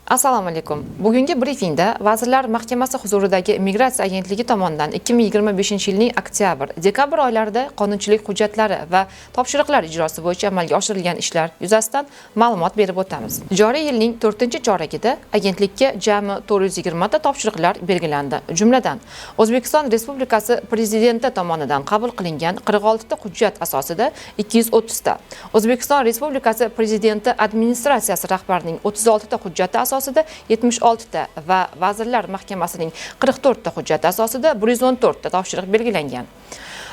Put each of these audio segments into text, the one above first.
Assalomu alaykum. Bugungi brifingda Vazirlar Mahkamasi huzuridagi Migratsiya agentligi tomonidan 2025-yilning oktyabr-dekabr oylarida qonunchilik hujjatlari va topshiriqlar ijrosi bo'yicha amalga oshirilgan ishlar yuzasidan ma'lumot berib o'tamiz. Joriy yilning 4-choragida agentlikka jami 420 ta topshiriqlar belgilandi. Jumladan, O'zbekiston Respublikasi Prezidenti tomonidan qabul qilingan 46 ta hujjat asosida 230 ta, O'zbekiston Respublikasi Prezidenti administratsiyasi rahbarining 36 ta hujjati asosida 76 ta va Vazirlar Mahkamasining 44 ta hujjati asosida 114 ta topshiriq belgilangan.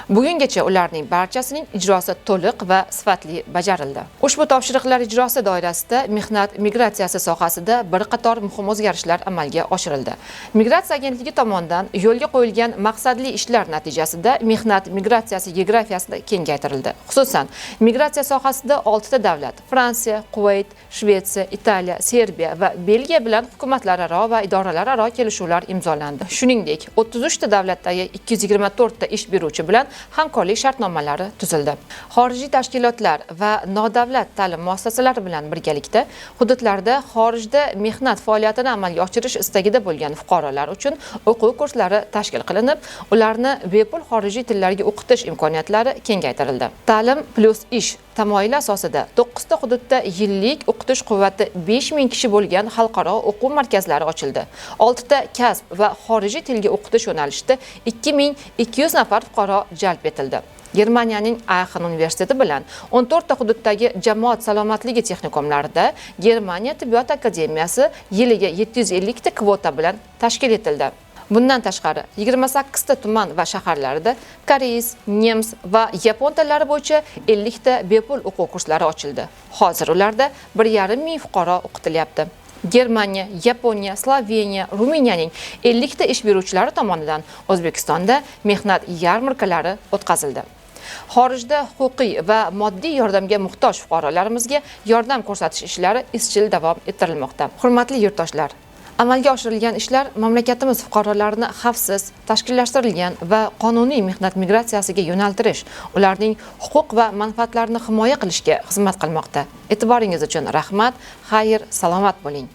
Bugungacha ularning barchasining ijrosi to'liq va sifatli bajarildi. Ushbu topshiriqlar ijrosi doirasida mehnat migratsiyasi sohasida bir qator muhim o'zgarishlar amalga oshirildi. Migratsiya agentligi tomonidan yo'lga qo'yilgan maqsadli ishlar natijasida mehnat migratsiyasi geografiyasi kengaytirildi. Xususan, migratsiya sohasida 6 ta davlat – Fransiya, Kuvayt, Shvetsiya, Italiya, Serbiya va Belgiya bilan hukumatlararo va idoralararo kelishuvlar imzolandi. Shuningdek, 33 ta davlatdagi 224 ta ish beruvchi bilan hamkorlik shartnomalari tuzildi. Xorijiy tashkilotlar va nodavlat ta'lim muassasalari bilan birgalikda hududlarda xorijda mehnat faoliyatini amalga oshirish istagida bo'lgan fuqarolar uchun o'quv kurslari tashkil qilinib, ularni bepul xorijiy tillarga o'qitish imkoniyatlari kengaytirildi. Ta'lim plus ish tamoyili asosida 9 ta hududda yillik o'qitish quvvati 5000 kishi bo'lgan xalqaro o'quv markazlari ochildi. 6 ta kasb va xorijiy tilga o'qitish yo'nalishida 2200 nafar fuqaro jalb etildi. Germaniyaning Aachen universiteti bilan 14 ta hududdagi jamoat salomatligi texnikumlarida Germaniya tibbiyot akademiyasi yiliga 750 ta kvota bilan tashkil etildi. Bundan tashqari 28 ta tuman va shaharlarida koreys, nemis va yapon tillari bo'yicha 50 ta bepul o'quv kurslari ochildi. Hozir ularda 1,5 ming fuqaro o'qitilyapti. Germaniya, Yaponiya, Sloveniya, Ruminiyaning 50 ta ish beruvchilari tomonidan O'zbekistonda mehnat yarmarkalari o'tkazildi. Xorijda huquqiy va moddiy yordamga muhtoj fuqarolarimizga yordam ko'rsatish ishlari izchil davom ettirilmoqda. Hurmatli yurtdoshlar, amalga oshirilgan ishlar mamlakatimiz fuqarolarini xavfsiz, tashkillashtirilgan va qonuniy mehnat migratsiyasiga yo'naltirish, ularning huquq va manfaatlarini himoya qilishga xizmat qilmoqda. E'tiboringiz uchun rahmat, xayr, salomat bo'ling.